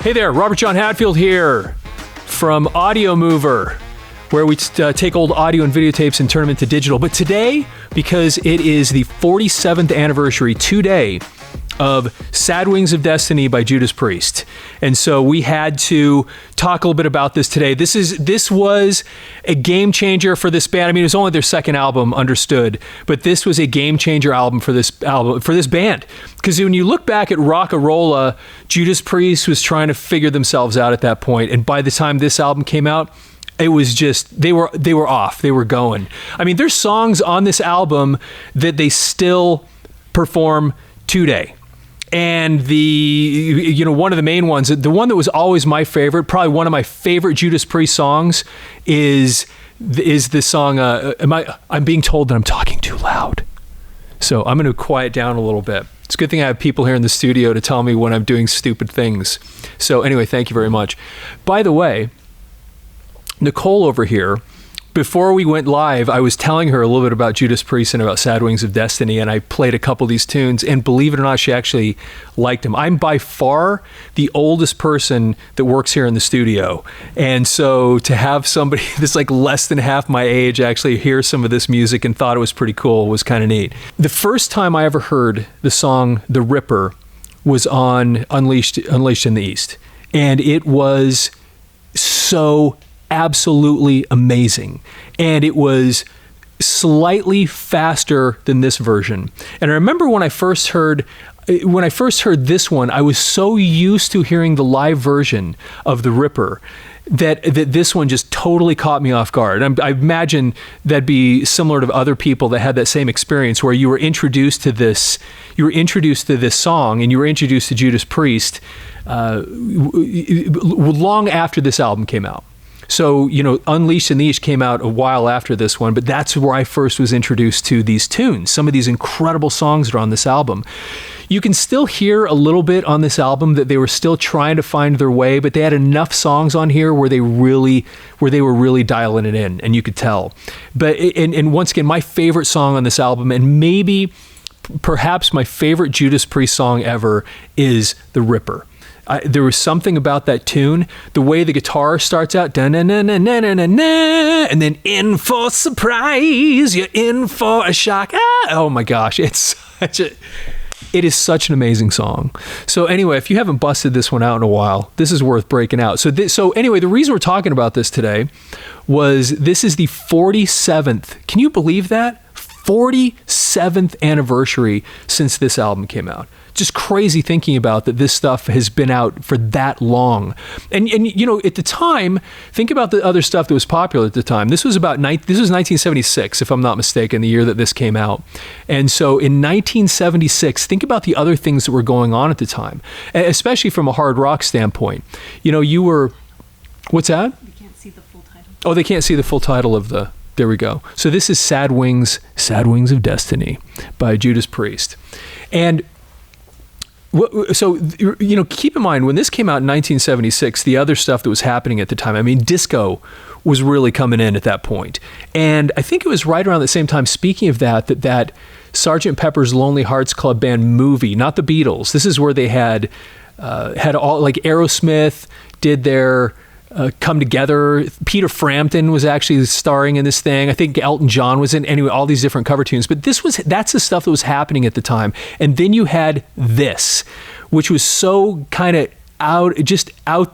Hey there, Robert John Hadfield here from Audiomover, where we take old audio and videotapes and turn them into digital. But today, because it is the 47th anniversary today of Sad Wings of Destiny by Judas Priest. And so we had to talk a little bit about this today. This was a game changer for this band. I mean, it was only their second album, understood, but this was a game changer album for this band. Because when you look back at Rock-a-Rolla, Judas Priest was trying to figure themselves out at that point. And by the time this album came out, it was just, they were off. They were going. I mean, there's songs on this album that they still perform today. And one of the main ones, the one that was always my favorite, probably one of my favorite Judas Priest songs is this song, I'm being told that I'm talking too loud. So I'm going to quiet down a little bit. It's a good thing I have people here in the studio to tell me when I'm doing stupid things. So anyway, thank you very much. By the way, Nicole over here, before we went live, I was telling her a little bit about Judas Priest and about Sad Wings of Destiny, and I played a couple of these tunes, and believe it or not, she actually liked them. I'm by far the oldest person that works here in the studio, and so to have somebody that's like less than half my age actually hear some of this music and thought it was pretty cool was kind of neat. The first time I ever heard the song The Ripper was on Unleashed in the East, and it was so absolutely amazing. And it was slightly faster than this version. And I remember when I first heard this one, I was so used to hearing the live version of The Ripper that this one just totally caught me off guard. I imagine that'd be similar to other people that had that same experience where you were introduced to this song and you were introduced to Judas Priest long after this album came out. So, Unleashed in the East came out a while after this one, but that's where I first was introduced to these tunes, some of these incredible songs that are on this album. You can still hear a little bit on this album that they were still trying to find their way, but they had enough songs on here where they were really dialing it in, and you could tell. But and once again, my favorite song on this album, and perhaps my favorite Judas Priest song ever, is The Ripper. There was something about that tune, the way the guitar starts out, and then in for surprise, you're in for a shock. Oh my gosh, it is such an amazing song. So anyway, if you haven't busted this one out in a while, this is worth breaking out. So anyway, the reason we're talking about this today was this is the 47th. Can you believe that? 47th anniversary since this album came out. Just crazy thinking about that this stuff has been out for that long. And at the time, think about the other stuff that was popular at the time. This was 1976, if I'm not mistaken, the year that this came out. And so in 1976, think about the other things that were going on at the time, especially from a hard rock standpoint. What's that? We can't see the full title. Oh, they can't see the full title of there we go. So this is Sad Wings of Destiny by Judas Priest. And so, keep in mind, when this came out in 1976, the other stuff that was happening at the time, I mean, disco was really coming in at that point. And I think it was right around the same time, speaking of that Sgt. Pepper's Lonely Hearts Club Band movie, not the Beatles. This is where they had all, like Aerosmith did their Come Together. Peter Frampton was actually starring in this thing. I think Elton John was in. Anyway, all these different cover tunes. But that's the stuff that was happening at the time. And then you had this, which was so kind of out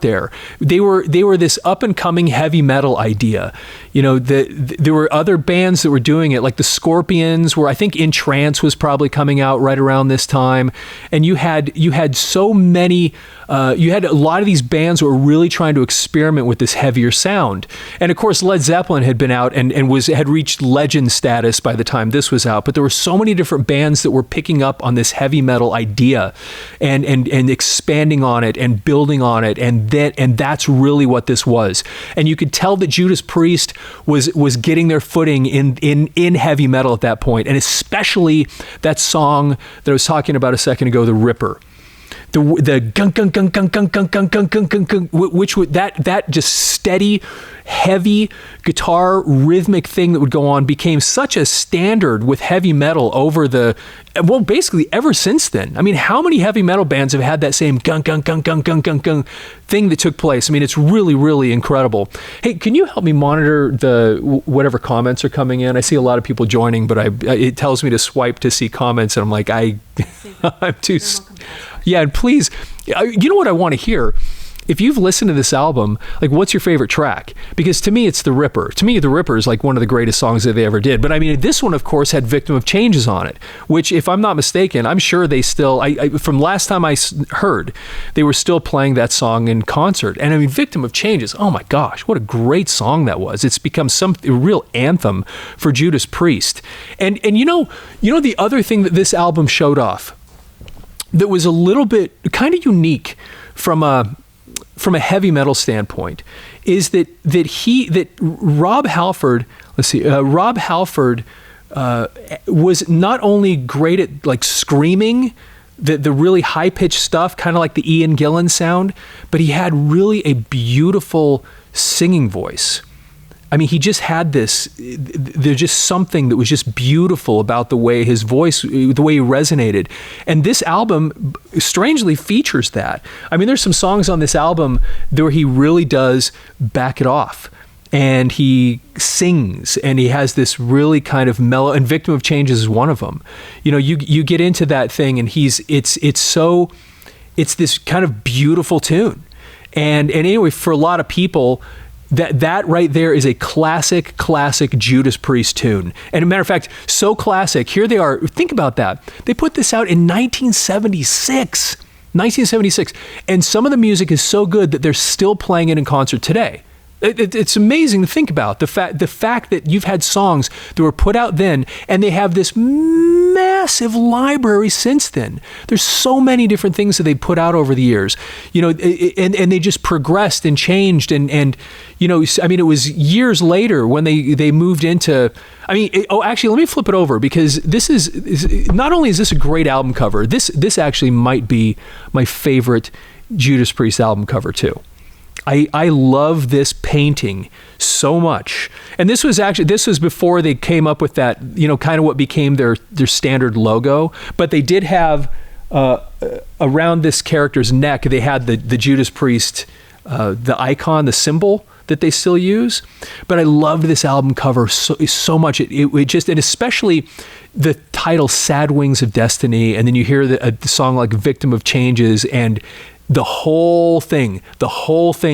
there. They were this up and coming heavy metal idea. There were other bands that were doing it, like the Scorpions, where I think In Trance was probably coming out right around this time. And you had so many. You had a lot of these bands that were really trying to experiment with this heavier sound. And of course, Led Zeppelin had been out and had reached legend status by the time this was out. But there were so many different bands that were picking up on this heavy metal idea and expanding on it and building on it. And that's really what this was. And you could tell that Judas Priest was getting their footing in heavy metal at that point. And especially that song that I was talking about a second ago, The Ripper. the gung gung gung gung gung gung gung gung gung gung gung, which would that just steady, heavy guitar rhythmic thing that would go on became such a standard with heavy metal basically ever since then. I mean, how many heavy metal bands have had that same gung gung gung gung gung gung gung thing that took place? I mean, it's really, really incredible. Hey, can you help me monitor whatever comments are coming in? I see a lot of people joining, but it tells me to swipe to see comments, and I'm like, I'm too. Yeah, and please, you know what I want to hear? If you've listened to this album, like, what's your favorite track? Because to me, it's The Ripper. To me, The Ripper is like one of the greatest songs that they ever did. But I mean, this one, of course, had Victim of Changes on it, which, if I'm not mistaken, I'm sure they still, from last time I heard, they were still playing that song in concert. And I mean, Victim of Changes, oh my gosh, what a great song that was. It's become a real anthem for Judas Priest. And you know the other thing that this album showed off that was a little bit kind of unique from a heavy metal standpoint is that Rob Halford, Rob Halford was not only great at like screaming the really high pitched stuff, kind of like the Ian Gillan sound, but he had really a beautiful singing voice. I mean, he just had there's just something that was just beautiful about the way his voice, the way he resonated. And this album strangely features that. I mean, there's some songs on this album where he really does back it off. And he sings, and he has this really kind of mellow, and Victim of Changes is one of them. You know, you get into that thing, and it's this kind of beautiful tune. And anyway, for a lot of people, that right there is a classic Judas Priest tune. And a matter of fact, so classic, here they are. Think about that. They put this out in 1976. And some of the music is so good that they're still playing it in concert today. It's amazing to think about the fact that you've had songs that were put out then, and they have this massive library since then. There's so many different things that they put out over the years, you know, and they just progressed and changed. And you know, I mean, it was years later when they moved into. I mean, actually, let me flip it over, because this is not only is this a great album cover, this actually might be my favorite Judas Priest album cover too. I love this painting so much. And this was before they came up with that, you know, kind of what became their standard logo. But they did have, around this character's neck, they had the Judas Priest, the icon, the symbol that they still use. But I loved this album cover so much. It just, and especially the title, Sad Wings of Destiny. And then you hear the song like Victim of Changes, and the whole thing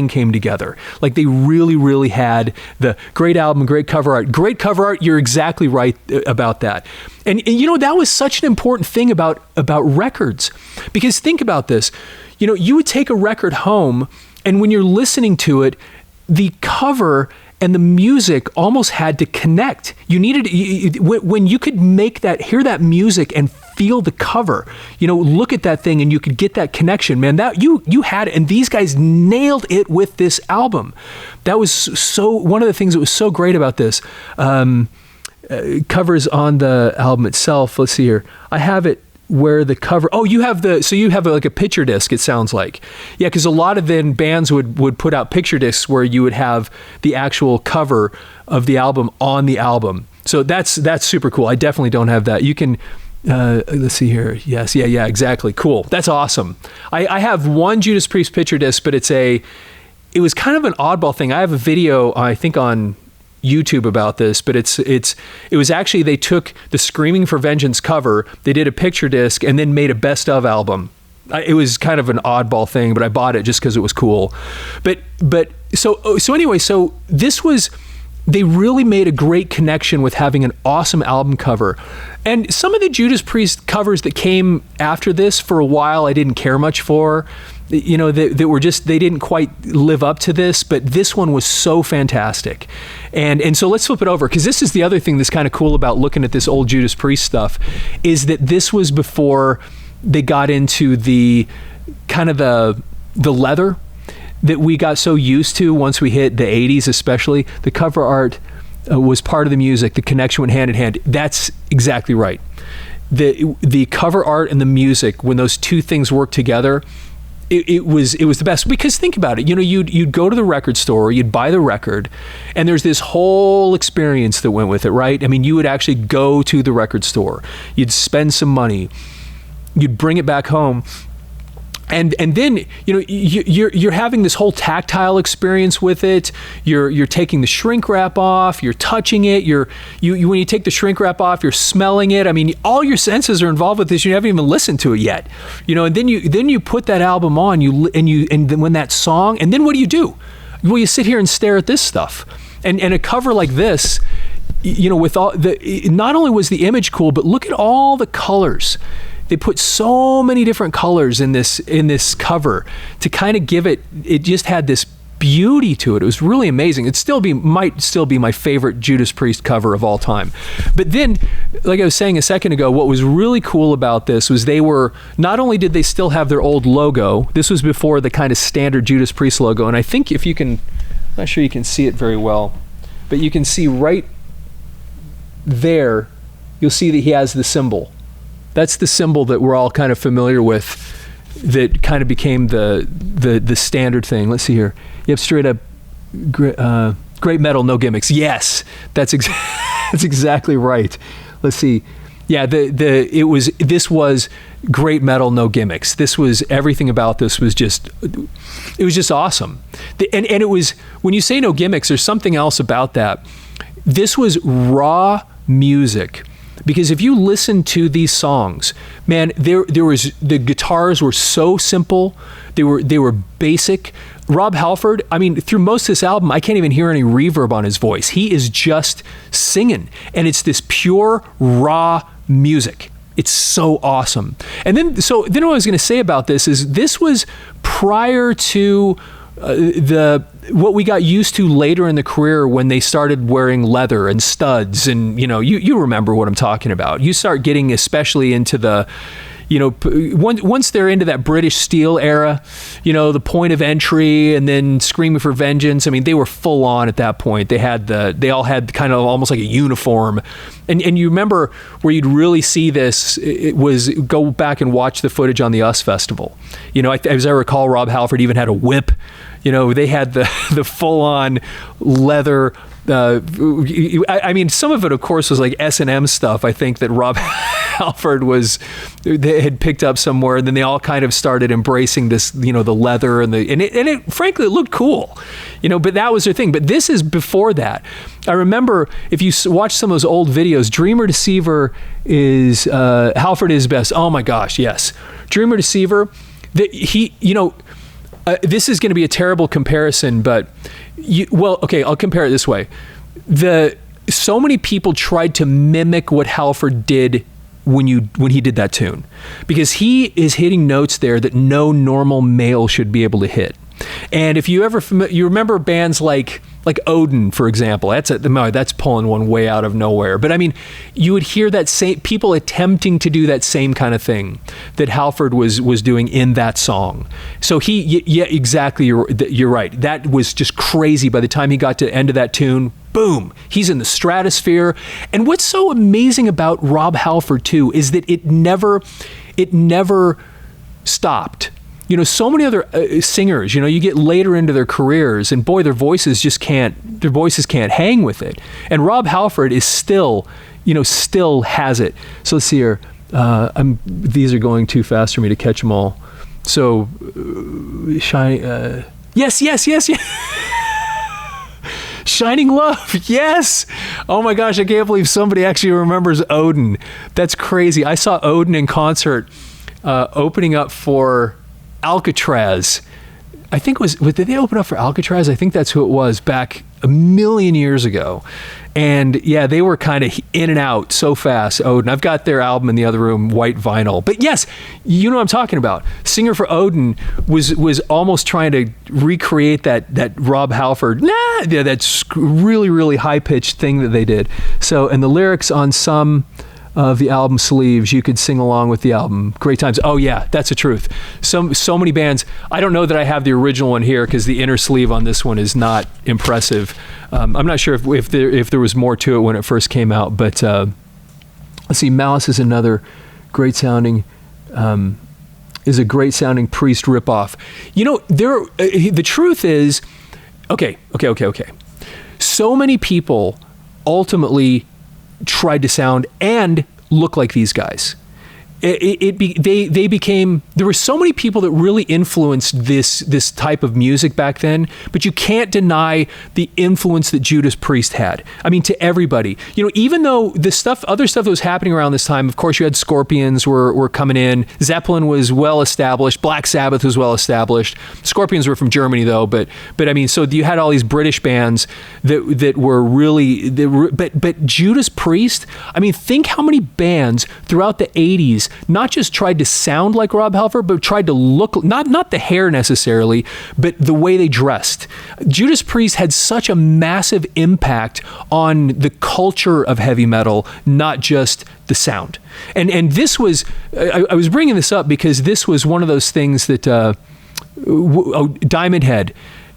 came together. Like, they really, really had the great album, great cover art. You're exactly right about that. And you know, that was such an important thing about records, because think about this, you know, you would take a record home, and when you're listening to it, the cover and the music almost had to connect. You needed, when you could hear that music and feel the cover, you know, look at that thing and you could get that connection, man. That you had it, and these guys nailed it with this album. That was one of the things that was so great about this. Covers on the album itself. Let's see here. I have it where the cover, you have like a picture disc, it sounds like. Yeah, because a lot of then bands would put out picture discs where you would have the actual cover of the album on the album. So that's super cool. I definitely don't have that. You can, let's see here. Yes, yeah, exactly. Cool. That's awesome. I have one Judas Priest picture disc, but it was kind of an oddball thing. I have a video, I think, on YouTube about this, but it was actually, they took the Screaming for Vengeance cover, they did a picture disc, and then made a best of album. It was kind of an oddball thing, but I bought it just because it was cool. But so anyway, so this was, they really made a great connection with having an awesome album cover. And some of the Judas Priest covers that came after this, for a while, I didn't care much for. You know, they didn't quite live up to this, but this one was so fantastic. And so let's flip it over, because this is the other thing that's kind of cool about looking at this old Judas Priest stuff, is that this was before they got into the kind of the leather that we got so used to once we hit the 80s, especially. The cover art was part of the music. The connection went hand in hand. That's exactly right. the cover art and the music, when those two things work together, it was the best. Because think about it, you'd go to the record store, you'd buy the record, and there's this whole experience that went with it, right? I mean, you would actually go to the record store, you'd spend some money, you'd bring it back home, and then you're having this whole tactile experience with it. You're taking the shrink wrap off, you're touching it, you when you take the shrink wrap off, you're smelling it. I mean, all your senses are involved with this. You haven't even listened to it yet, and then you put that album on, and then when that song, and then what do? Well, you sit here and stare at this stuff, and a cover like this, with all not only was the image cool, but look at all the colors. They put so many different colors in this cover to kind of give it just had this beauty to it. It was really amazing. Might still be my favorite Judas Priest cover of all time. But then, like I was saying a second ago, what was really cool about this was not only did they still have their old logo, this was before the kind of standard Judas Priest logo, and I think if you can, I'm not sure you can see it very well, but you can see right there, you'll see that he has the symbol. That's the symbol that we're all kind of familiar with, that kind of became the standard thing. Let's see here. Yep, straight up, great metal, no gimmicks. Yes, that's exactly right. Let's see. Yeah, this was great metal, no gimmicks. This was, everything about this was just, it was just awesome. And it was, when you say no gimmicks, there's something else about that. This was raw music. Because if you listen to these songs, man, the guitars were so simple, they were basic. Rob Halford, I mean, through most of this album, I can't even hear any reverb on his voice. He is just singing, and it's this pure, raw music. It's so awesome. And then what I was going to say about this is this was prior to what we got used to later in the career, when they started wearing leather and studs, and you remember what I'm talking about. You start getting especially into the, once they're into that British Steel era, the Point of Entry, and then Screaming for Vengeance. I mean, they were full on at that point. They all had kind of almost like a uniform, and you remember where you'd really see this. It was, go back and watch the footage on the US Festival. As I recall, Rob Halford even had a whip. They had the full on leather. I mean, some of it, of course, was like S&M stuff. I think that Rob Halford they had picked up somewhere, and then they all kind of started embracing this, the leather and it frankly, it looked cool, but that was their thing. But this is before that. I remember, if you watch some of those old videos, Dreamer Deceiver is, Halford is best. Oh my gosh, yes. Dreamer Deceiver, this is going to be a terrible comparison, but okay, I'll compare it this way. So many people tried to mimic what Halford did when he did that tune, because he is hitting notes there that no normal male should be able to hit. And if you remember bands like Odin, for example, that's pulling one way out of nowhere. But I mean, you would hear that same people attempting to do that same kind of thing that Halford was doing in that song. So exactly, you're right. That was just crazy. By the time he got to the end of that tune, boom, he's in the stratosphere. And what's so amazing about Rob Halford too is that it never stopped. So many other singers, you get later into their careers, and boy, their voices can't hang with it. And Rob Halford is still has it. So let's see here. These are going too fast for me to catch them all. So, yes. Shining Love, yes. Oh my gosh, I can't believe somebody actually remembers Odin. That's crazy. I saw Odin in concert, opening up for Alcatraz. I think did they open up for Alcatraz? I think that's who it was back a million years ago. And yeah, they were kind of in and out so fast. Odin, I've got their album in the other room, white vinyl. But yes, you know what I'm talking about. Singer for Odin was almost trying to recreate that Rob Halford, that's really, really high-pitched thing that they did. So, and the lyrics on some of the album sleeves, you could sing along with the album. Great times. Oh yeah, that's the truth. So many bands. I don't know that I have the original one here, because the inner sleeve on this one is not impressive. I'm not sure if there was more to it when it first came out, but Let's see, Malice is another great sounding, is a great sounding Priest ripoff. You know, the truth is, okay. So many people ultimately tried to sound and look like these guys. They became, there were so many people that really influenced this type of music back then, but you can't deny the influence that Judas Priest had. I mean, to everybody, you know, even though other stuff that was happening around this time, of course you had Scorpions were coming in, Zeppelin was well established, Black Sabbath was well established, Scorpions were from Germany though, but I mean, so you had all these British bands that were really, but Judas Priest, I mean, think how many bands throughout the 80s not just tried to sound like Rob Halford, but tried to look, not the hair necessarily, but the way they dressed. Judas Priest had such a massive impact on the culture of heavy metal, not just the sound. And this was, I was bringing this up because this was one of those things that, Diamond Head,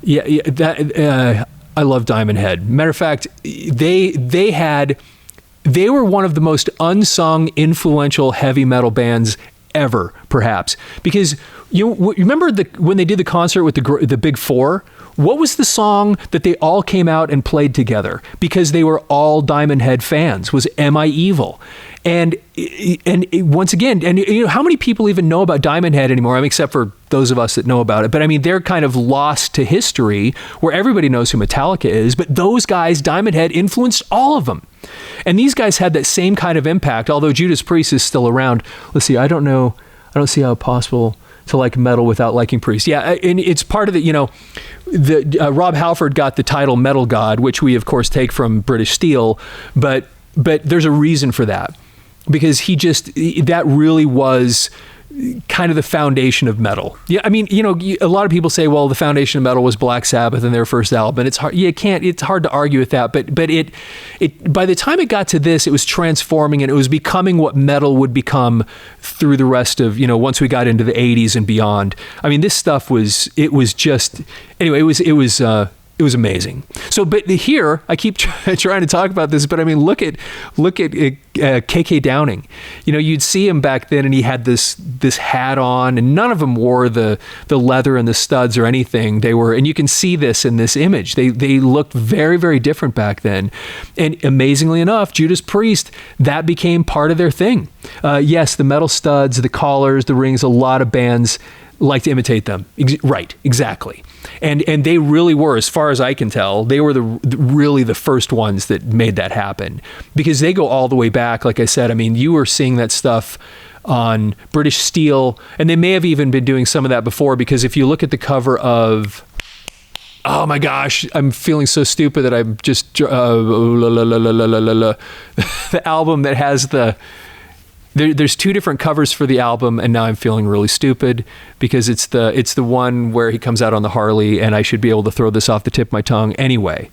I love Diamond Head. Matter of fact, they were one of the most unsung, influential heavy metal bands ever, perhaps. Because you remember when they did the concert with the Big Four? What was the song that they all came out and played together? Because they were all Diamond Head fans, was Am I Evil? And once again, and you know, how many people even know about Diamond Head anymore? I mean, except for those of us that know about it. But I mean, they're kind of lost to history where everybody knows who Metallica is. But those guys, Diamond Head, influenced all of them. And these guys had that same kind of impact, although Judas Priest is still around. Let's see, I don't see how possible to like metal without liking Priest. Yeah, and it's part of the, you know, Rob Halford got the title Metal God, which we of course take from British Steel, but there's a reason for that. Because that really was kind of the foundation of metal. Yeah, I mean, you know, a lot of people say, well, the foundation of metal was Black Sabbath and their first album. And it's hard, it's hard to argue with that. But it by the time it got to this, it was transforming and it was becoming what metal would become through the rest of, you know, once we got into the 80s and beyond. I mean, this stuff was amazing. So, but here I keep trying to talk about this, but I mean, look at KK Downing. You know, you'd see him back then, and he had this hat on, and none of them wore the leather and the studs or anything. They were, and you can see this in this image. They looked very, very different back then. And amazingly enough, Judas Priest, that became part of their thing. Yes, the metal studs, the collars, the rings. A lot of bands like to imitate them. Right, exactly. And they really were, as far as I can tell, they were really the first ones that made that happen, because they go all the way back. Like I said, I mean, you were seeing that stuff on British Steel, and they may have even been doing some of that before, because if you look at the cover of, oh my gosh, I'm feeling so stupid that I'm just, the album that has there's two different covers for the album, and now I'm feeling really stupid because it's the one where he comes out on the Harley, and I should be able to throw this off the tip of my tongue. Anyway,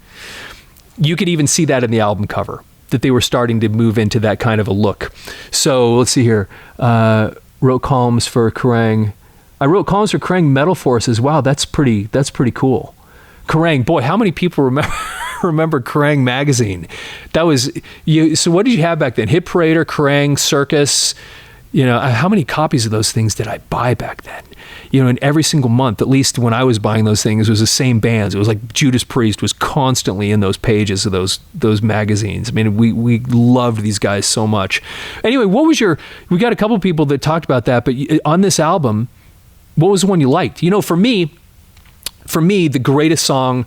you could even see that in the album cover, that they were starting to move into that kind of a look. So let's see here. Wrote columns for Kerrang. I wrote columns for Kerrang Metal Forces. Wow, that's pretty cool. Kerrang, boy, how many people remember Kerrang magazine? That was you. So what did you have back then? Hit Parader, Kerrang, Circus. You know, how many copies of those things did I buy back then? You know, and every single month, at least when I was buying those things, it was the same bands. It was like Judas Priest was constantly in those pages of those magazines. I mean, we loved these guys so much. Anyway, we got a couple people that talked about that, but on this album, what was the one you liked? You know, for me, the greatest song,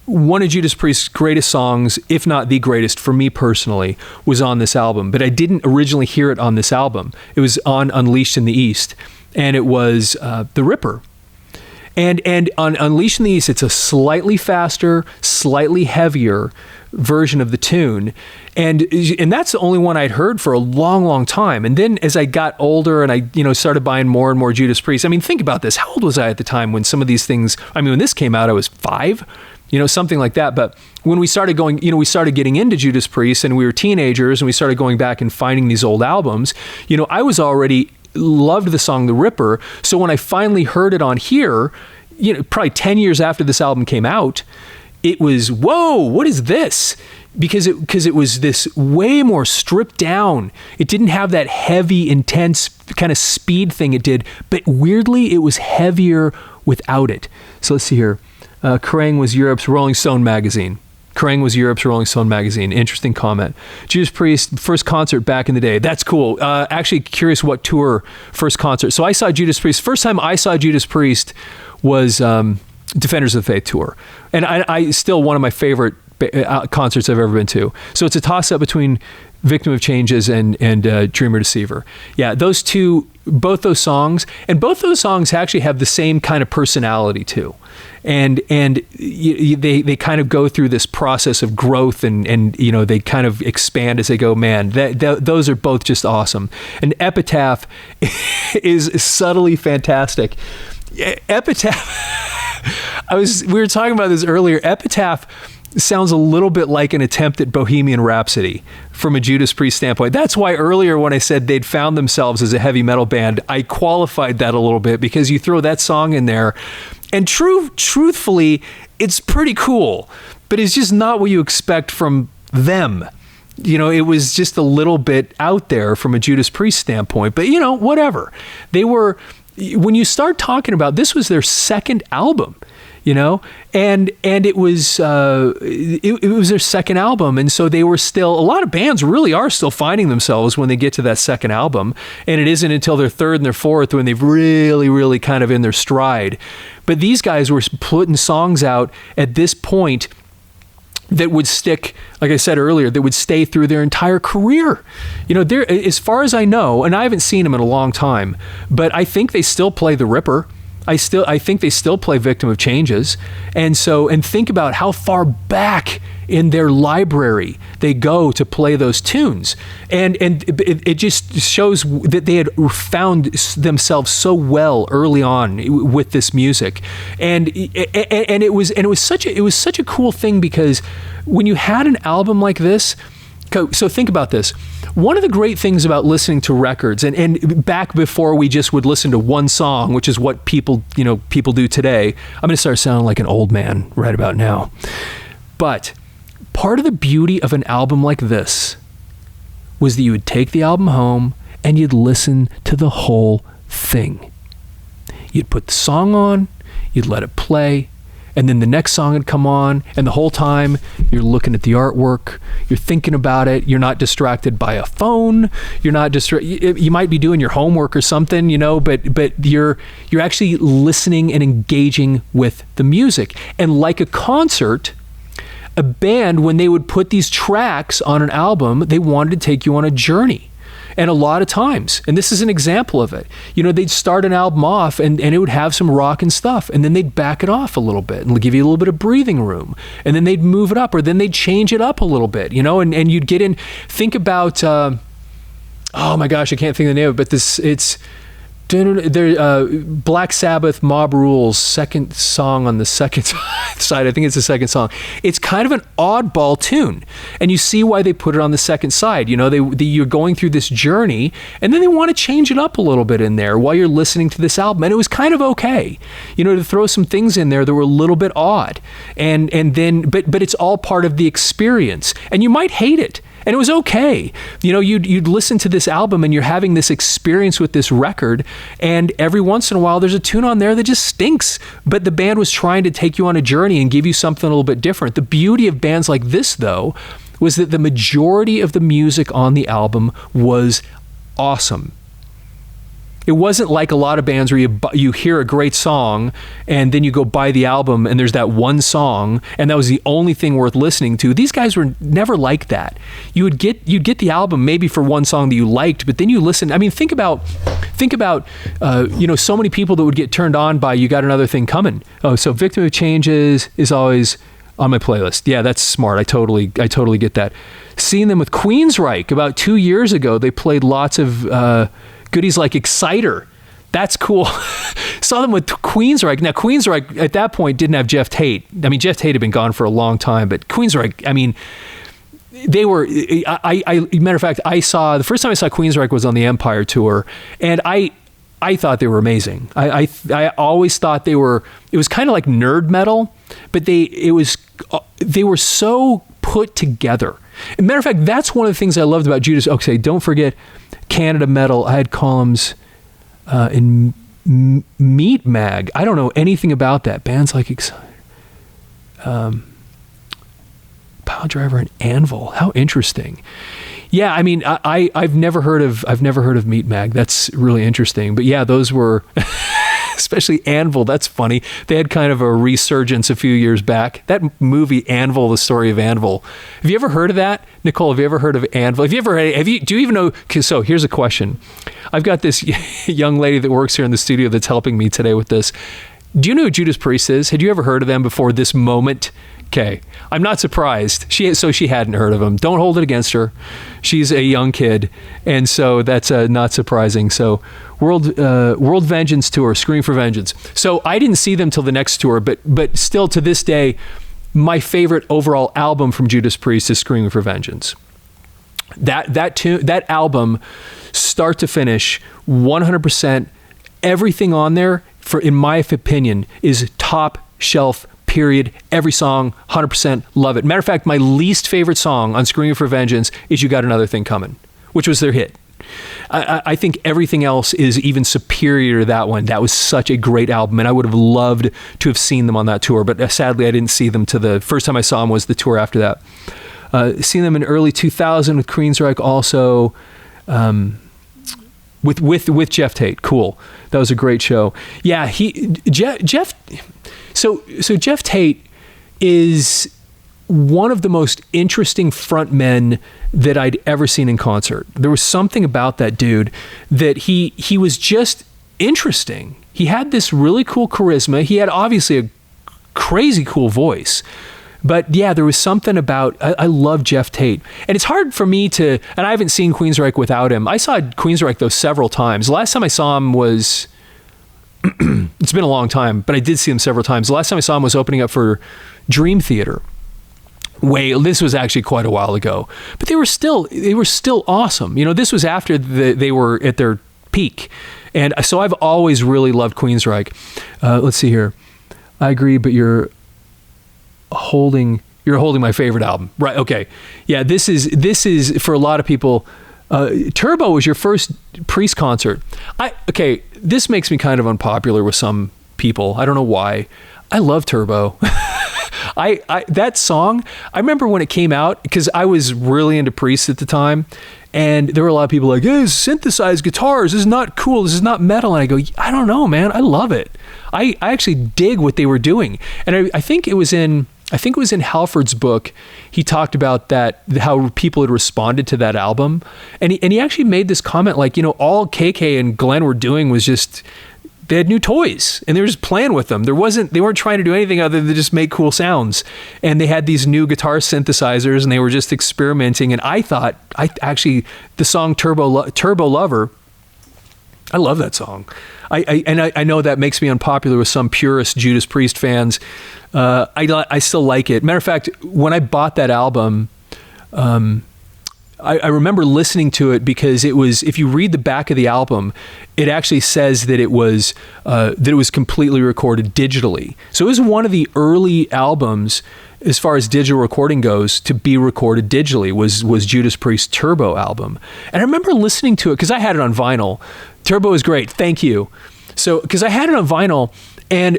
one of Judas Priest's greatest songs, if not the greatest for me personally, was on this album. But I didn't originally hear it on this album. It was on Unleashed in the East, and it was The Ripper. And on Unleashed in the East, it's a slightly faster, slightly heavier version of the tune. And that's the only one I'd heard for a long, long time. And then as I got older and I, you know, started buying more and more Judas Priest, I mean, think about this. How old was I at the time when some of these things, I mean, when this came out, I was 5, you know, something like that. But when we started going, you know, we started getting into Judas Priest and we were teenagers and we started going back and finding these old albums, you know, I was already loved the song The Ripper. So when I finally heard it on here, you know, probably 10 years after this album came out, it was, whoa, what is this? because it was this way more stripped down. It didn't have that heavy, intense kind of speed thing it did, but weirdly, it was heavier without it. So let's see here. Kerrang was Europe's Rolling Stone magazine. Kerrang was Europe's Rolling Stone magazine. Interesting comment. Judas Priest, first concert back in the day. That's cool. Actually curious what tour first concert. So I saw Judas Priest. First time I saw Judas Priest was Defenders of the Faith tour. And I still one of my favorite concerts I've ever been to. So it's a toss-up between Victim of Changes and Dreamer Deceiver. Yeah, those two, both those songs actually have the same kind of personality too. And they kind of go through this process of growth and they kind of expand as they go. Man, those are both just awesome. And Epitaph is subtly fantastic. Epitaph, we were talking about this earlier. Epitaph sounds a little bit like an attempt at Bohemian Rhapsody from a Judas Priest standpoint. That's why earlier when I said they'd found themselves as a heavy metal band, I qualified that a little bit, because you throw that song in there and truthfully, it's pretty cool, but it's just not what you expect from them. It was just a little bit out there from a Judas Priest standpoint, but whatever. They were, when you start talking about, this was their second album, and it was their second album. And so they were still, a lot of bands really are still finding themselves when they get to that second album. And it isn't until their third and their fourth when they've really, really kind of in their stride. But these guys were putting songs out at this point that would stick, like I said earlier, that would stay through their entire career. They're, as far as I know, and I haven't seen them in a long time, but I think they still play The Ripper. I think they still play Victim of Changes. And think about how far back in their library they go to play those tunes. And it just shows that they had found themselves so well early on with this music. And it was such a cool thing, because when you had an album like this, so think about this. One of the great things about listening to records, and back before we just would listen to one song, which is what people do today. I'm going to start sounding like an old man right about now. But part of the beauty of an album like this was that you would take the album home and you'd listen to the whole thing. You'd put the song on, you'd let it play, and then the next song would come on, and the whole time you're looking at the artwork, you're thinking about it, you're not distracted by a phone, you're not you might be doing your homework or something, but you're actually listening and engaging with the music. And like a concert, a band, when they would put these tracks on an album, they wanted to take you on a journey. And a lot of times, and this is an example of it, they'd start an album off and it would have some rock and stuff, and then they'd back it off a little bit and give you a little bit of breathing room, and then they'd move it up, or then they'd change it up a little bit, and you'd get in, think about, oh my gosh, I can't think of the name of it, but it's Black Sabbath, Mob Rules, second song on the second side. I think it's the second song. It's kind of an oddball tune, and you see why they put it on the second side. You're going through this journey, and then they want to change it up a little bit in there while you're listening to this album. And it was kind of okay, to throw some things in there that were a little bit odd, and then but it's all part of the experience. And you might hate it. And it was okay. You'd listen to this album and you're having this experience with this record, and every once in a while there's a tune on there that just stinks. But the band was trying to take you on a journey and give you something a little bit different. The beauty of bands like this, though, was that the majority of the music on the album was awesome. It wasn't like a lot of bands where you hear a great song and then you go buy the album and there's that one song and that was the only thing worth listening to. These guys were never like that. You'd get the album maybe for one song that you liked, but then you listen. I mean, think about so many people that would get turned on by You Got Another Thing Coming. Oh, so Victim of Changes is always on my playlist. Yeah, that's smart. I totally get that. Seeing them with Queensryche about 2 years ago, they played lots of goodies like Exciter. That's cool. Saw them with Queensryche. Now, Queensryche at that point didn't have Jeff Tate. I mean, Jeff Tate had been gone for a long time, but Queensryche, I mean, they were, matter of fact, the first time I saw Queensryche was on the Empire tour, and I thought they were amazing. I always thought it was kind of like nerd metal, but they were so put together. As a matter of fact, that's one of the things I loved about Judas. Okay, don't forget Canada Metal. I had columns in Meat Mag. I don't know anything about that. Bands like Pile Driver and Anvil. How interesting. Yeah, I mean, I've never heard of Meat Mag. That's really interesting. But yeah, those were, especially Anvil. That's funny. They had kind of a resurgence a few years back. That movie Anvil, the story of Anvil. Have you ever heard of that, Nicole? Have you ever heard of Anvil? Do you even know? So here's a question. I've got this young lady that works here in the studio that's helping me today with this. Do you know who Judas Priest is? Had you ever heard of them before this moment? Okay, I'm not surprised. She hadn't heard of him. Don't hold it against her. She's a young kid, and so that's not surprising. So, World Vengeance tour, Scream for Vengeance. So I didn't see them till the next tour, but still to this day, my favorite overall album from Judas Priest is Screaming for Vengeance. That album, start to finish, 100%, everything on there, in my opinion, is top shelf. Period. Every song, 100% love it. Matter of fact, my least favorite song on Screaming for Vengeance is You Got Another Thing Coming, which was their hit. I think everything else is even superior to that one. That was such a great album, and I would have loved to have seen them on that tour, but sadly I didn't see them the first time I saw them was the tour after that. Seen them in early 2000 with Queensryche also, with Jeff Tate. Cool. That was a great show. Yeah, Jeff... So Jeff Tate is one of the most interesting frontmen that I'd ever seen in concert. There was something about that dude that he was just interesting. He had this really cool charisma. He had obviously a crazy cool voice. But yeah, there was something about, I love Jeff Tate. And it's hard for me and I haven't seen Queensryche without him. I saw Queensryche though several times. The last time I saw him was... it's been a long time, but I did see him several times. The last time I saw him was opening up for Dream Theater. This was actually quite a while ago, but they were still awesome. You know, this was after they were at their peak. And so I've always really loved Queensryche. Let's see here. I agree, but you're holding my favorite album. Right. Okay. Yeah. This is for a lot of people, Turbo was your first Priest concert. This makes me kind of unpopular with some people. I don't know why. I love Turbo. That song, I remember when it came out, because I was really into Priest at the time, and there were a lot of people like, hey, synthesized guitars, this is not cool, this is not metal. And I go, I don't know, man, I love it. I actually dig what they were doing. And I think it was in Halford's book, he talked about that, how people had responded to that album. And he actually made this comment like, all KK and Glenn were doing was just, they had new toys and they were just playing with them. They weren't trying to do anything other than just make cool sounds. And they had these new guitar synthesizers and they were just experimenting. And the song Turbo Lover, I love that song. I know that makes me unpopular with some purist Judas Priest fans. I still like it. Matter of fact, when I bought that album, I remember listening to it because it was, if you read the back of the album, it actually says that it was completely recorded digitally. So it was one of the early albums, as far as digital recording goes, to be recorded digitally was Judas Priest's Turbo album. And I remember listening to it because I had it on vinyl. Turbo is great. Thank you. So, because I had it on vinyl and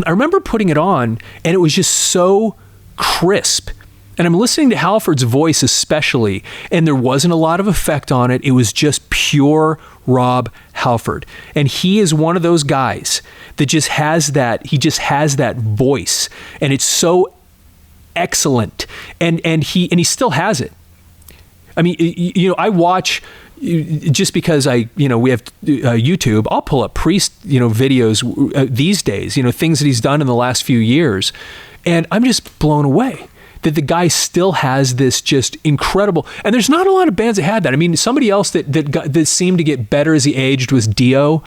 I remember putting it on and it was just so crisp. And I'm listening to Halford's voice especially, and there wasn't a lot of effect on it. It was just pure Rob Halford. And he is one of those guys that just has that voice, and it's so excellent. And he still has it. I mean, I watch, just because we have YouTube, I'll pull up Priest, videos these days, things that he's done in the last few years. And I'm just blown away that the guy still has this just incredible, and there's not a lot of bands that had that. I mean, somebody else that seemed to get better as he aged was Dio.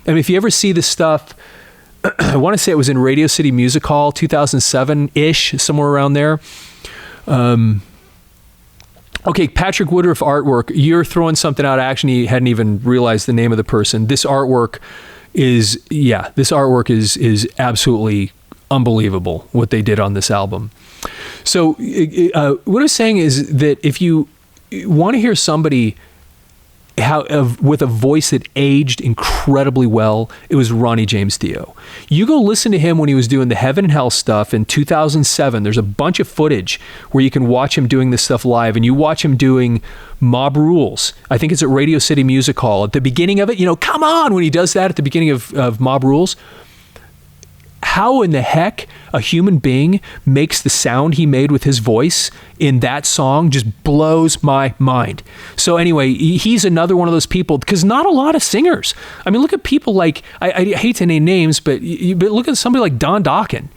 I mean, if you ever see this stuff, I want to say it was in Radio City Music Hall, 2007-ish, somewhere around there. Okay, Patrick Woodruff artwork. You're throwing something out. I actually hadn't even realized the name of the person. This artwork is absolutely unbelievable what they did on this album. So what I was saying is that if you want to hear somebody with a voice that aged incredibly well, it was Ronnie James Dio. You go listen to him when he was doing the Heaven and Hell stuff in 2007. There's a bunch of footage where you can watch him doing this stuff live, and you watch him doing Mob Rules. I think it's at Radio City Music Hall. At the beginning of it, come on, when he does that at the beginning of Mob Rules. How in the heck a human being makes the sound he made with his voice in that song just blows my mind. So anyway, he's another one of those people, because not a lot of singers. I mean, look at people like, I hate to name names, but look at somebody like Don Dokken.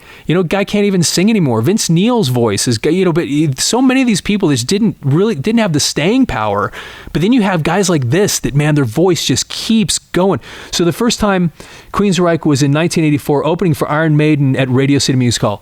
Guy can't even sing anymore. Vince Neil's voice is, but so many of these people just didn't have the staying power. But then you have guys like this that, man, their voice just keeps going. So the first time Queensryche was in 1984, opening for Iron Maiden at Radio City Music Hall.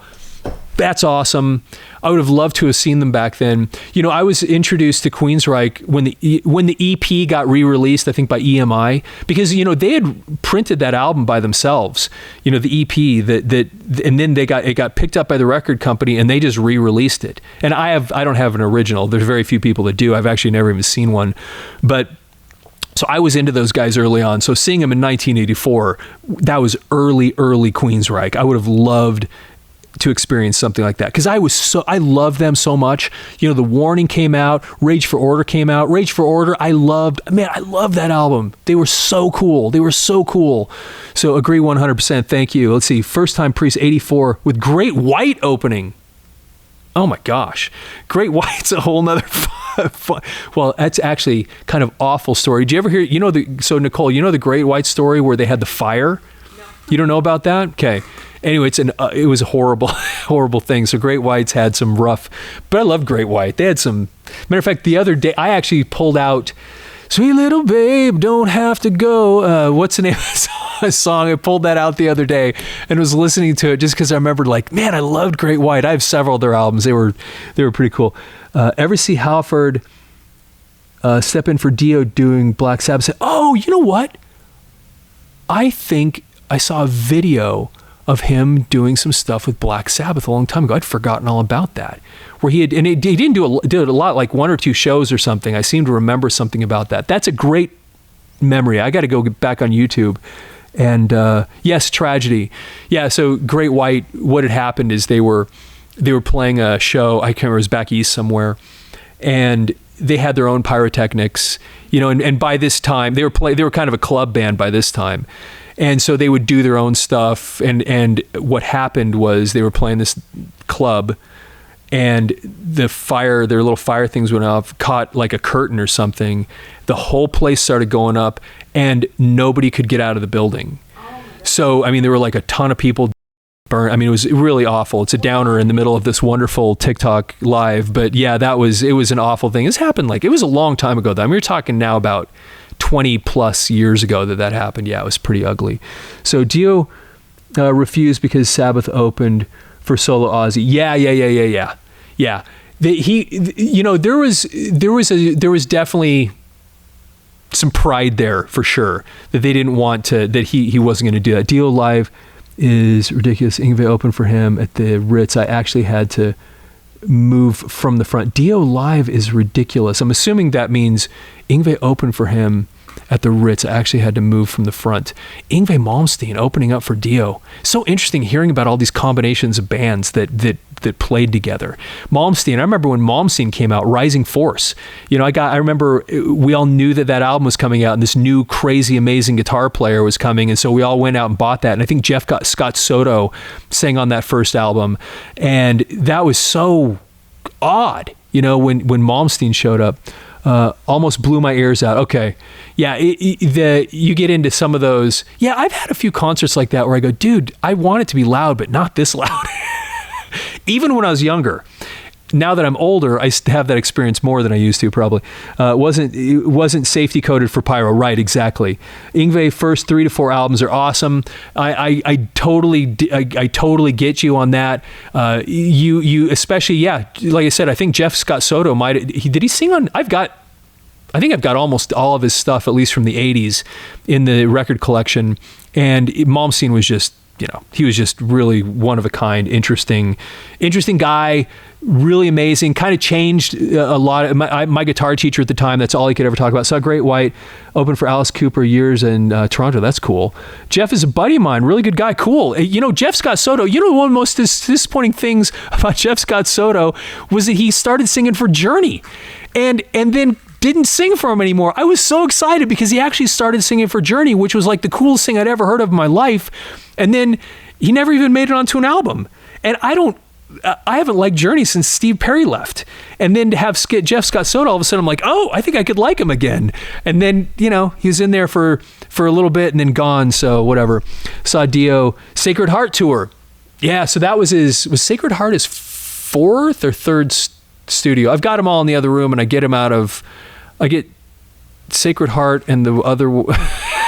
That's awesome. I would have loved to have seen them back then. I was introduced to Queensryche when the EP got re-released, I think by EMI, because they had printed that album by themselves. The EP and then it got picked up by the record company, and they just re-released it. And I don't have an original. There's very few people that do. I've actually never even seen one, but. So I was into those guys early on. So seeing them in 1984, that was early Queensryche. I would have loved to experience something like that, because I loved them so much. The Warning came out, Rage for Order came out. Rage for Order, I loved that album. They were so cool. So agree 100%. Thank you. Let's see. First Time Priest 84 with Great White opening. Oh my gosh. Great White's a whole nother well, that's actually kind of awful story. Did you ever hear, so Nicole, the Great White story where they had the fire? No. You don't know about that? Okay. Anyway, it was a horrible thing. So Great White's had some rough, but I love Great White. They had some, matter of fact, the other day, I actually pulled out Sweet Little Babe, Don't Have to Go. What's the name of the song? I pulled that out the other day and was listening to it just because I remembered, man, I loved Great White. I have several of their albums. They were pretty cool. Ever see Halford step in for Dio doing Black Sabbath? Oh, you know what? I think I saw a video of him doing some stuff with Black Sabbath a long time ago. I'd forgotten all about that. Where he didn't do it a lot, like one or two shows or something. I seem to remember something about that. That's a great memory. I got to go back on YouTube. And yes, tragedy. Yeah, so Great White, what had happened is they were playing a show, I can't remember, it was back east somewhere, and they had their own pyrotechnics, and by this time, they were kind of a club band by this time. And so they would do their own stuff, and what happened was they were playing this club, and their little fire things went off, caught like a curtain or something. The whole place started going up, and nobody could get out of the building. So, I mean, there were like a ton of people burned. I mean, it was really awful. It's a downer in the middle of this wonderful TikTok live, but yeah, it was an awful thing. This happened it was a long time ago though. I mean, we're talking now about 20 plus years ago that happened. Yeah, it was pretty ugly. So Dio refused because Sabbath opened for solo Ozzy. Yeah. There was definitely some pride there for sure that they didn't want to, that he wasn't going to do that. Dio live is ridiculous. Yngwie opened for him at the Ritz. I actually had to move from the front. Dio live is ridiculous. I'm assuming that means Yngwie opened for him at the Ritz. I actually had to move from the front. Yngwie Malmsteen opening up for Dio. So interesting hearing about all these combinations of bands that played together. Malmsteen, I remember when Malmsteen came out, Rising Force. I remember we all knew that album was coming out and this new crazy amazing guitar player was coming, and so we all went out and bought that. And I think Scott Soto sang on that first album, and that was so odd, when Malmsteen showed up. Almost blew my ears out. Okay. Yeah. You get into some of those. Yeah. I've had a few concerts like that where I go, dude, I want it to be loud, but not this loud. Even when I was younger. Now that I'm older, I have that experience more than I used to probably. It wasn't safety coded for pyro. Right. Exactly. Yngwie first 3 to 4 albums are awesome. I totally get you on that. You especially, yeah, like I said, I think Scott Soto did he sing on, I think I've got almost all of his stuff, at least from the 80s in the record collection. And Malmsteen was just he was just really one of a kind, interesting guy, really amazing, kind of changed a lot. My guitar teacher at the time, that's all he could ever talk about. Saw Great White, opened for Alice Cooper years in Toronto. That's cool. Jeff is a buddy of mine, really good guy. Cool. Jeff Scott Soto, one of the most disappointing things about Jeff Scott Soto was that he started singing for Journey and then didn't sing for him anymore. I was so excited because he actually started singing for Journey, which was like the coolest thing I'd ever heard of in my life. And then he never even made it onto an album. And I haven't liked Journey since Steve Perry left. And then to have Jeff Scott Soto, all of a sudden I'm like, oh, I think I could like him again. And then, he was in there for a little bit and then gone. So whatever. Saw Dio Sacred Heart tour. Yeah. So that was Sacred Heart his fourth or third studio. I've got them all in the other room and I get Sacred Heart and the other.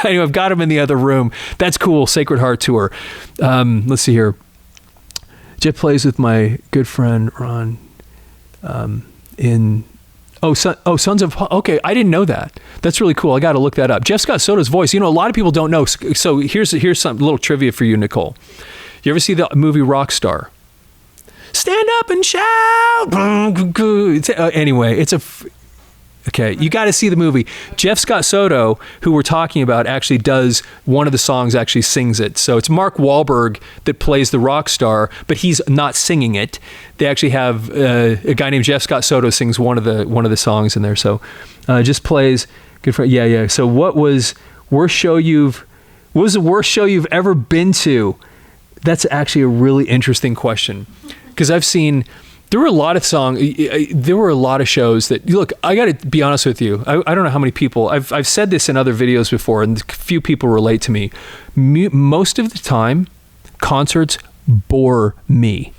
Anyway, I've got them in the other room. That's cool. Sacred Heart tour. Let's see here. Jeff plays with my good friend Ron Sons of. Okay, I didn't know that. That's really cool. I got to look that up. Jeff Scott Soto's voice. A lot of people don't know. So here's some little trivia for you, Nicole. You ever see the movie Rockstar? Stand up and shout. Anyway, okay, you got to see the movie. Jeff Scott Soto, who we're talking about, actually does one of the songs, actually sings it. So it's Mark Wahlberg that plays the rock star, but he's not singing it. They actually have a guy named Jeff Scott Soto sings one of the songs in there. So just plays good friend. Yeah. So what was the worst show you've ever been to? That's actually a really interesting question, because there were a lot of shows that, look, I got to be honest with you. I don't know how many people, I've said this in other videos before, and few people relate to me. Most of the time, concerts bore me.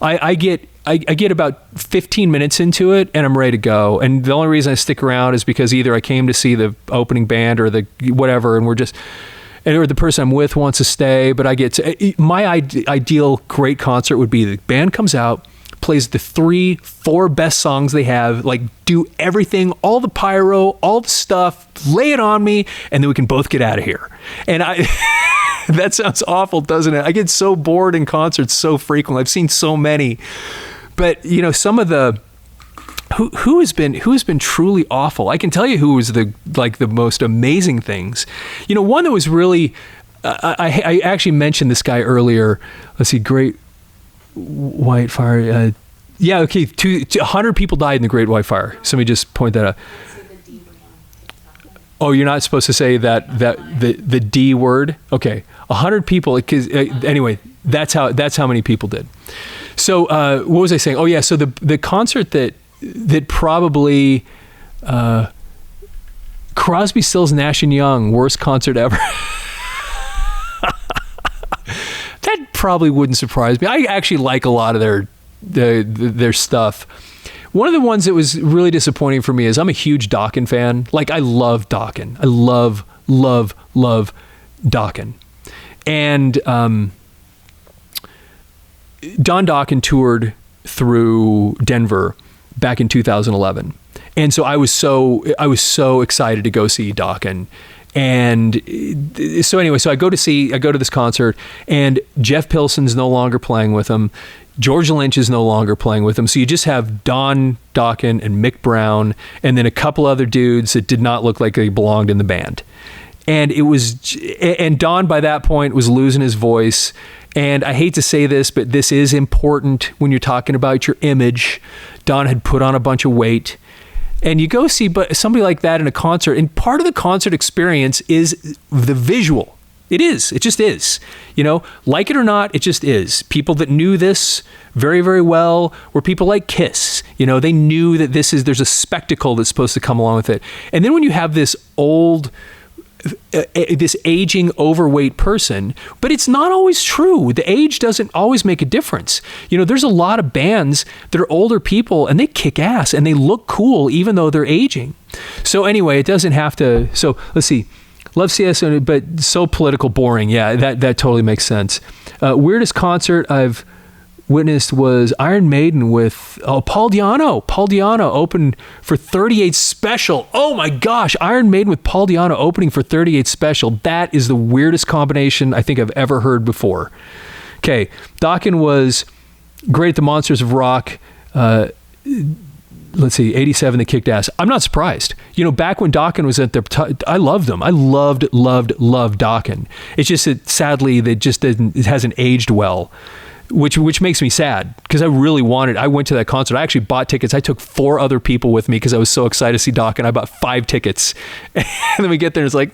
I get about 15 minutes into it and I'm ready to go. And the only reason I stick around is because either I came to see the opening band or the whatever, or the person I'm with wants to stay. But my ideal great concert would be the band comes out, plays the 3-4 best songs they have, like do everything, all the pyro, all the stuff, lay it on me, and then we can both get out of here. And that sounds awful, doesn't it? I get so bored in concerts so frequently. I've seen so many. But some of the who has been truly awful. I can tell you who was the most amazing things. One that was really I actually mentioned this guy earlier. Let's see, Great White Fire. 100 people died in the Great White Fire. Somebody just point that out. Oh, you're not supposed to say the D word. Okay, 100 people. Because anyway, that's how many people did. So what was I saying? Oh yeah. So the concert that probably Crosby, Stills, Nash and Young, worst concert ever. That probably wouldn't surprise me. I actually like a lot of their stuff. One of the ones that was really disappointing for me is I'm a huge Dokken fan. Like, I love Dokken. I love Dokken. And Don Dokken toured through Denver back in 2011. And so I was so excited to go see Dokken. And so anyway, I go to this concert, and Jeff Pilson's no longer playing with him. George Lynch is no longer playing with him. So you just have Don Dokken and Mick Brown, and then a couple other dudes that did not look like they belonged in the band. And Don by that point was losing his voice. And I hate to say this, but this is important when you're talking about your image. Don had put on a bunch of weight. And you go see somebody like that in a concert, and part of the concert experience is the visual. It is. It just is. Like it or not, it just is. People that knew this very, very well were people like Kiss. They knew that there's a spectacle that's supposed to come along with it. And then when you have this aging, overweight person, but it's not always true. The age doesn't always make a difference. There's a lot of bands that are older people and they kick ass and they look cool even though they're aging. So anyway, it doesn't have to. So let's see. Love CS, but so political, boring. Yeah, that totally makes sense. Weirdest concert I've witnessed was Iron Maiden with Paul Di'Anno. Paul Di'Anno opened for 38 Special. Oh my gosh, Iron Maiden with Paul Di'Anno opening for 38 Special. That is the weirdest combination I think I've ever heard before. Okay, Dokken was great at the Monsters of Rock. Let's see, 87, they kicked ass. I'm not surprised. Back when Dokken was at their I loved them. I loved Dokken. It's just that sadly it hasn't aged well, which makes me sad because I went to that concert. I actually bought tickets. I took 4 other people with me because I was so excited to see Dokken. I bought 5 tickets. And then we get there and it's like,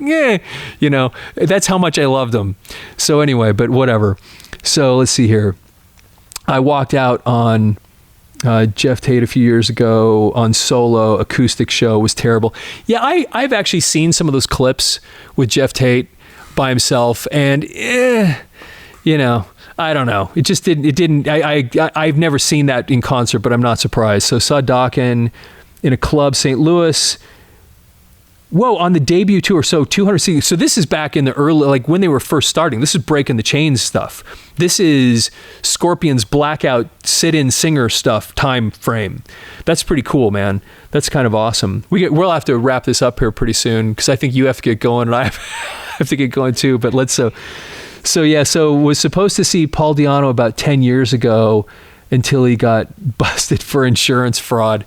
that's how much I loved them. So anyway, but whatever. So let's see here. I walked out on Jeff Tate a few years ago on solo acoustic show. Was terrible. Yeah, I've actually seen some of those clips with Jeff Tate by himself, and I don't know. It just didn't. I've never seen that in concert, but I'm not surprised. So saw Dokken in a club, St. Louis. Whoa, on the debut tour, so 200 seats. So this is back in the early, like when they were first starting. This is Breaking the Chains stuff. This is Scorpions Blackout sit-in singer stuff time frame. That's pretty cool, man. That's kind of awesome. We'll have to wrap this up here pretty soon because I think you have to get going and I have to get going too. But so was supposed to see Paul Di'Anno about 10 years ago until he got busted for insurance fraud.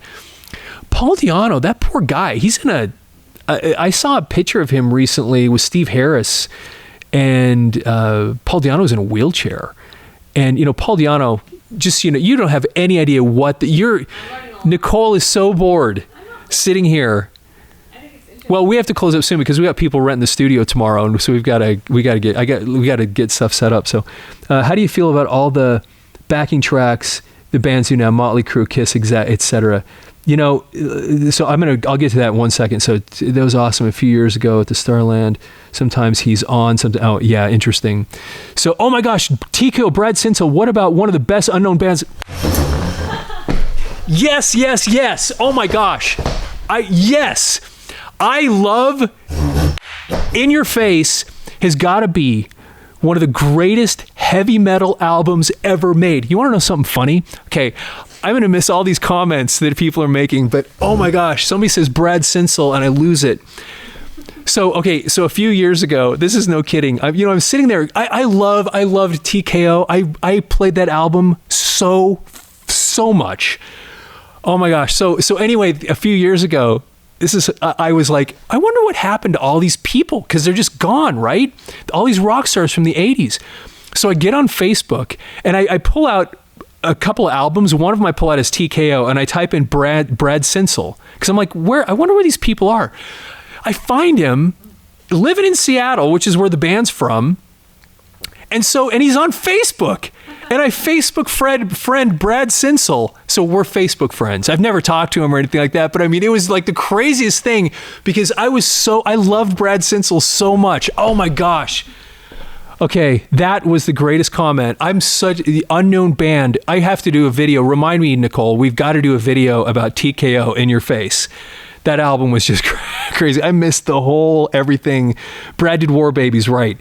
Paul Di'Anno, that poor guy, he's in I saw a picture of him recently with Steve Harris, and Paul Di'Anno was in a wheelchair. And, Paul Di'Anno, just, you don't have any idea Nicole is so bored sitting here. Well, we have to close up soon because we got people renting the studio tomorrow, and so we got to get stuff set up. So, how do you feel about all the backing tracks, the bands who now Motley Crue, Kiss, etc.? So I'll get to that in 1 second. So that was awesome a few years ago at the Starland. Sometimes he's on something. Oh yeah, interesting. So, oh my gosh, TKO, Brad Sinsel, what about one of the best unknown bands? Yes. Oh my gosh. I love In Your Face has got to be one of the greatest heavy metal albums ever made. You want to know something funny? Okay, I'm going to miss all these comments that people are making, but oh my gosh, somebody says Brad Sinsel and I lose it. So a few years ago, this is no kidding. I'm sitting there. I loved TKO. I played that album so much. Oh my gosh. So anyway, a few years ago, I was like, I wonder what happened to all these people because they're just gone, right? All these rock stars from the 80s. So I get on Facebook and I pull out a couple of albums. One of them I pull out is TKO, and I type in Brad Sinsel because I'm like, I wonder where these people are. I find him living in Seattle, which is where the band's from, and he's on Facebook, and I Facebook friend Brad Sinsel, so we're Facebook friends. I've never talked to him or anything like that, but I mean, it was like the craziest thing because I loved Brad Sinsel so much. Oh my gosh. Okay, that was the greatest comment. I'm such the unknown band. I have to do a video. Remind me, Nicole, we've got to do a video about TKO In Your Face. That album was just crazy. I missed the whole everything. Brad did War Babies right.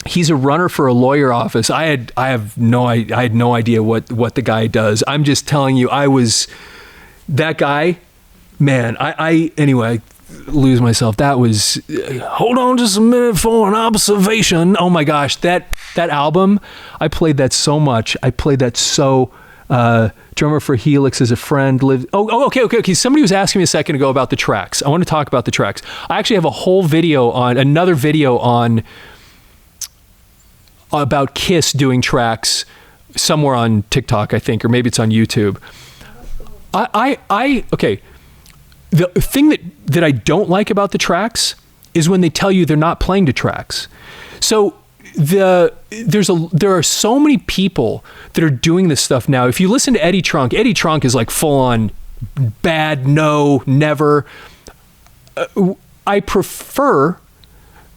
He's a runner for a lawyer office. I had no idea what the guy does. I'm just telling you, that guy, man, anyway, lose myself. That was, hold on just a minute for an observation. Oh my gosh, that album, I played that so much. Drummer for Helix is a friend. Okay. Somebody was asking me a second ago about the tracks. I want to talk about the tracks. I actually have another video on about Kiss doing tracks somewhere on TikTok, I think, or maybe it's on YouTube. Okay. The thing that I don't like about the tracks is when they tell you they're not playing to tracks. So there are so many people that are doing this stuff now. If you listen to Eddie Trunk is like full on bad, no, never. I prefer,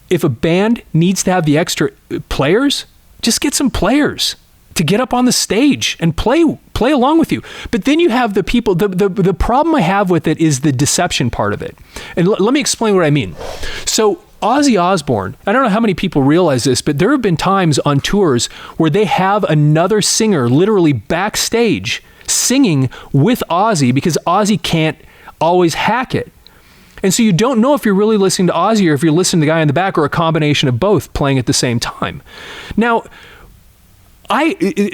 if a band needs to have the extra players, just get some players to get up on the stage and play along with you. But then you have the people, the problem I have with it is the deception part of it. And let me explain what I mean. So Ozzy Osbourne, I don't know how many people realize this, but there have been times on tours where they have another singer literally backstage singing with Ozzy because Ozzy can't always hack it. And so you don't know if you're really listening to Ozzy or if you're listening to the guy in the back, or a combination of both playing at the same time. Now,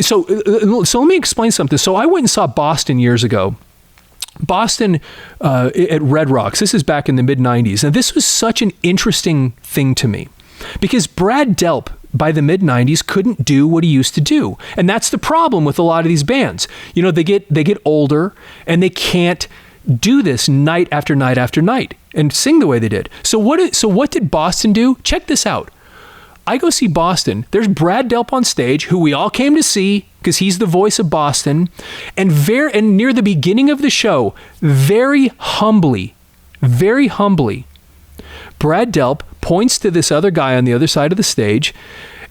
so let me explain something. So I went and saw Boston years ago. Boston at Red Rocks. This is back in the mid-90s. And this was such an interesting thing to me because Brad Delp by the mid-90s couldn't do what he used to do. And that's the problem with a lot of these bands. You know, they get older and they can't do this night after night after night and sing the way they did. So what did Boston do? Check this out. I go see Boston. There's Brad Delp on stage, who we all came to see because he's the voice of Boston. And near the beginning of the show, very humbly, Brad Delp points to this other guy on the other side of the stage,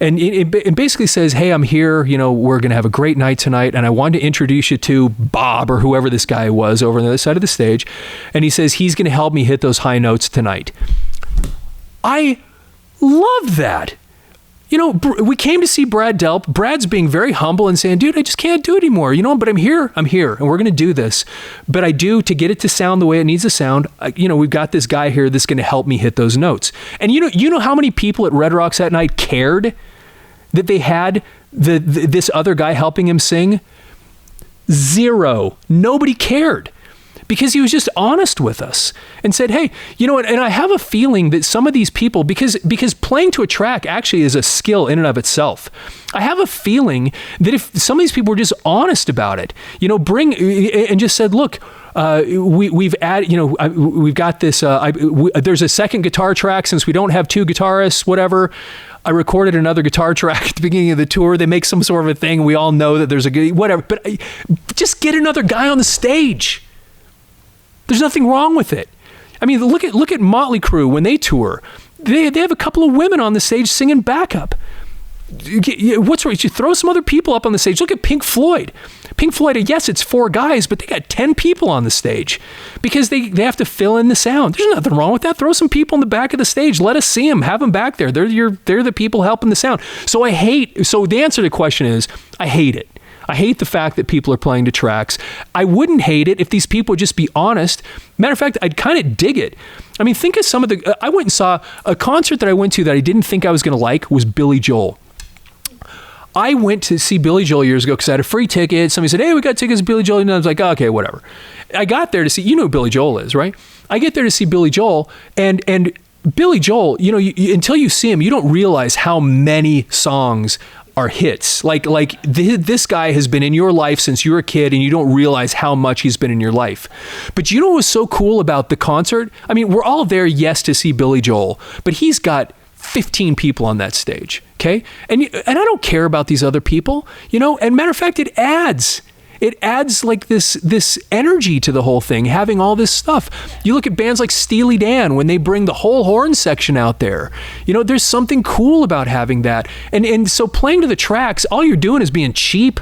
and it basically says, hey, I'm here, you know, we're going to have a great night tonight, and I wanted to introduce you to Bob, or whoever this guy was over on the other side of the stage. And he says, he's going to help me hit those high notes tonight. I love that. You know, we came to see Brad Delp. Brad's being very humble and saying, dude, I just can't do it anymore. You know, but I'm here, and we're going to do this. But I do, to get it to sound the way it needs to sound, you know, we've got this guy here that's going to help me hit those notes. And you know how many people at Red Rocks that night cared that they had this other guy helping him sing? Zero. Nobody cared. Because he was just honest with us and said, hey, you know what? And I have a feeling that some of these people, because playing to a track actually is a skill in and of itself. I have a feeling that if some of these people were just honest about it, you know, and just said, look, we've added, you know, we've got this, there's a second guitar track since we don't have two guitarists, whatever. I recorded another guitar track at the beginning of the tour. They make some sort of a thing. We all know that there's a good, whatever, but just get another guy on the stage. There's nothing wrong with it. I mean, look at Motley Crue when they tour. They have a couple of women on the stage singing backup. What's wrong? You throw some other people up on the stage. Look at Pink Floyd. Pink Floyd, yes, it's 4 guys, but they got 10 people on the stage because they have to fill in the sound. There's nothing wrong with that. Throw some people in the back of the stage. Let us see them. Have them back there. They're the people helping the sound. So the answer to the question is, I hate it. I hate the fact that people are playing to tracks. I wouldn't hate it if these people would just be honest. Matter of fact, I'd kind of dig it. I mean, think of some of I went and saw a concert that I went to that I didn't think I was going to like was Billy Joel. I went to see Billy Joel years ago because I had a free ticket. Somebody said, hey, we got tickets to Billy Joel. And I was like, oh, okay, whatever. I got there to see, you know who Billy Joel is, right? I get there to see Billy Joel, and Billy Joel, you know, until you see him, you don't realize how many songs are hits. This guy has been in your life since you were a kid, and you don't realize how much he's been in your life. But you know what was so cool about the concert? I mean, we're all there, yes, to see Billy Joel, but he's got 15 people on that stage, okay? And I don't care about these other people, you know? And matter of fact, it adds like this energy to the whole thing, having all this stuff. You look at bands like Steely Dan, when they bring the whole horn section out there, you know, there's something cool about having that. And so playing to the tracks, all you're doing is being cheap.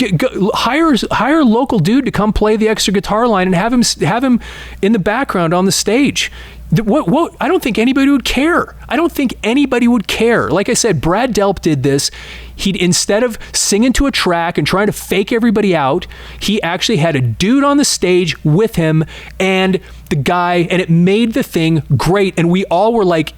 Hire a local dude to come play the extra guitar line and have him in the background on the stage. What? I don't think anybody would care. Like I said, Brad Delp did this. Instead of singing to a track and trying to fake everybody out, he actually had a dude on the stage with him and the guy, and it made the thing great. And we all were like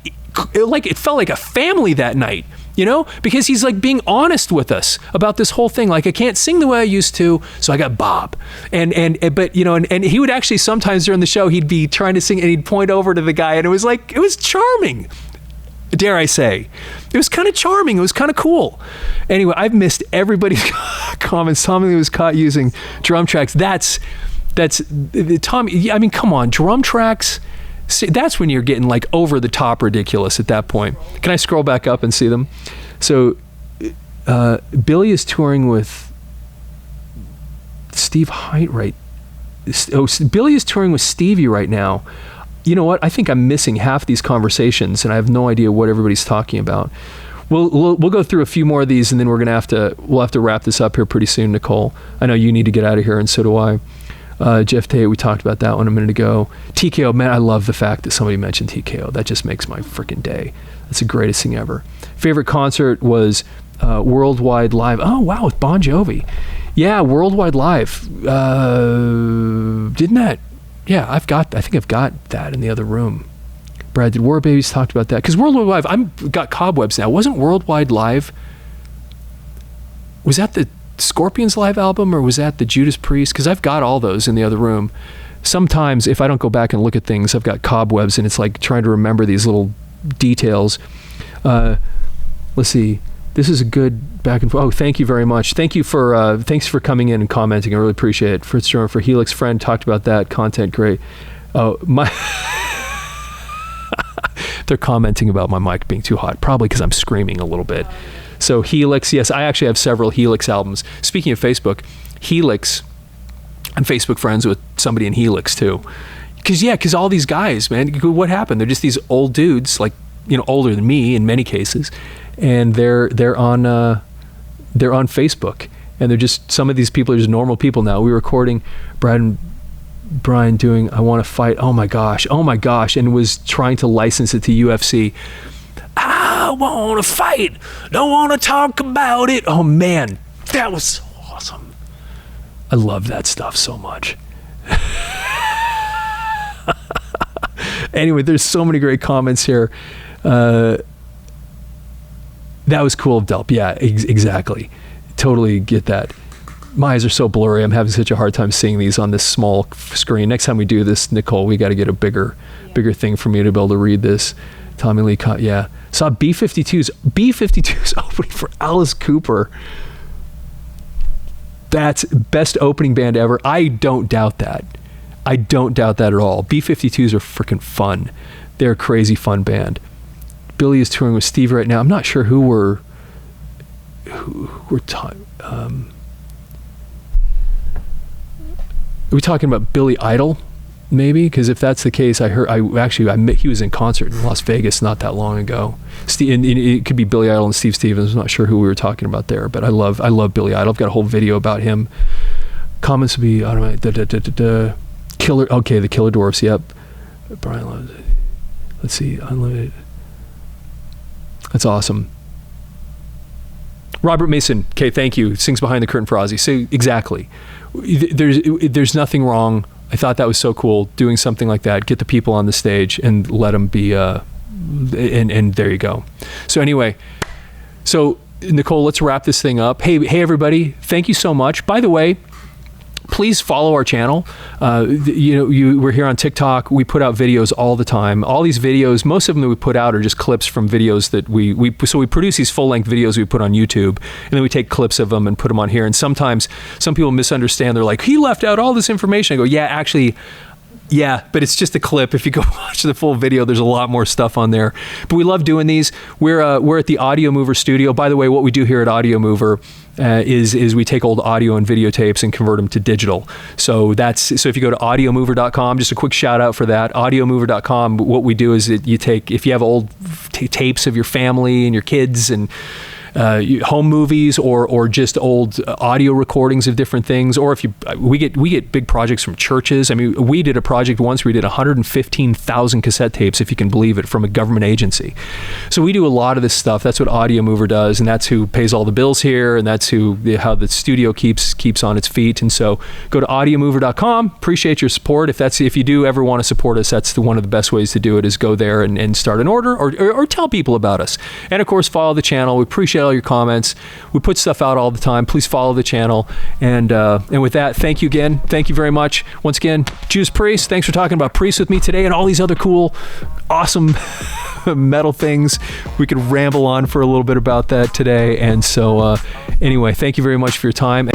it felt like a family that night, you know, because he's like being honest with us about this whole thing. Like, I can't sing the way I used to, so I got Bob. But you know, and he would actually sometimes during the show, he'd be trying to sing and he'd point over to the guy, and it was charming. Dare I say, it was kind of charming. It was kind of cool. Anyway, I've missed everybody's comments. Tommy was caught using drum tracks. That's Tommy. I mean, come on, drum tracks. See, that's when you're getting like over the top ridiculous at that point. Can I scroll back up and see them? So Billy is touring with Steve Height Billy is touring with Stevie right now. You know what? I think I'm missing half these conversations, and I have no idea what everybody's talking about. We'll go through a few more of these, and then we'll have to wrap this up here pretty soon, Nicole. I know you need to get out of here, and so do I. Jeff Tate, we talked about that one a minute ago. TKO, man, I love the fact that somebody mentioned TKO. That just makes my freaking day. That's the greatest thing ever. Favorite concert was Worldwide Live. Oh, wow, with Bon Jovi. Yeah, Worldwide Live. Didn't that? Yeah, I think I've got that in the other room. Brad, did War Babies talked about that? Because Worldwide Live, I've got cobwebs now. Wasn't Worldwide Live, was that the Scorpions live album, or was that the Judas Priest? Because I've got all those in the other room. Sometimes if I don't go back and look at things, I've got cobwebs, and it's like trying to remember these little details. Let's see. This is a good back and forth. Oh, thank you very much. Thanks for coming in and commenting. I really appreciate it. Fritz Jordan for Helix Friend talked about that content. Great. Oh, my. They're commenting about my mic being too hot, probably because I'm screaming a little bit. So Helix, yes, I actually have several Helix albums. Speaking of Facebook, Helix, I'm Facebook friends with somebody in Helix too. Because all these guys, man, what happened? They're just these old dudes, like, older than me in many cases, and they're on Facebook, and they're just, some of these people are just normal people now. We were recording Brad and Brian doing I Want to Fight. Oh my gosh, and was trying to license it to UFC. I want to fight, don't want to talk about it. Oh man, that was so awesome. I love that stuff so much. Anyway, there's so many great comments here. That was cool of Delp. Yeah, exactly. Totally get that. My eyes are so blurry. I'm having such a hard time seeing these on this small screen. Next time we do this, Nicole, we got to get a bigger thing for me to be able to read this. Tommy Lee, yeah. Saw B-52's opening for Alice Cooper. That's best opening band ever. I don't doubt that. at all. B-52s are freaking fun. They're a crazy fun band. Billy is touring with Steve right now. I'm not sure who we're are we talking about Billy Idol, maybe? Because if that's the case, I met he was in concert in Las Vegas not that long ago. And it could be Billy Idol and Steve Stevens. I'm not sure who we were talking about there, but I love Billy Idol. I've got a whole video about him. Comments would be, I don't know, Killer. Okay, the Killer Dwarfs. Yep. Brian loves it. Let's see, Unlimited. That's awesome. Robert Mason. Okay, thank you. Sings Behind the Curtain for Ozzy. So exactly. There's nothing wrong. I thought that was so cool, doing something like that. Get the people on the stage and let them be, and there you go. So anyway, so Nicole, let's wrap this thing up. Hey everybody, thank you so much. By the way, please follow our channel. We're here on TikTok. We put out videos all the time. All these videos, most of them that we put out are just clips from videos that we produce these full-length videos we put on YouTube, and then we take clips of them and put them on here. And sometimes some people misunderstand. They're like, he left out all this information. I go, yeah, actually, yeah, but it's just a clip. If you go watch the full video, there's a lot more stuff on there. But we love doing these. We're at the Audiomover studio. By the way, what we do here at Audiomover is we take old audio and videotapes and convert them to digital. So if you go to audiomover.com, just a quick shout out for that. Audiomover.com. What we do is that if you have old tapes of your family and your kids and home movies or just old audio recordings of different things, or we get big projects from churches. I mean, we did a project once where we did 115,000 cassette tapes, if you can believe it, from a government agency. So we do a lot of this stuff. That's what Audiomover does, and that's who pays all the bills here, and that's how the studio keeps on its feet. And so go to audiomover.com. Appreciate your support. If you do ever want to support us, that's one of the best ways to do it, is go there and start an order or tell people about us. And of course, follow the channel. We appreciate all your comments. We put stuff out all the time. Please follow the channel. And with that, thank you again. Thank you very much. Once again, Judas Priest, thanks for talking about Priest with me today and all these other cool, awesome metal things. We could ramble on for a little bit about that today. And so anyway, thank you very much for your time.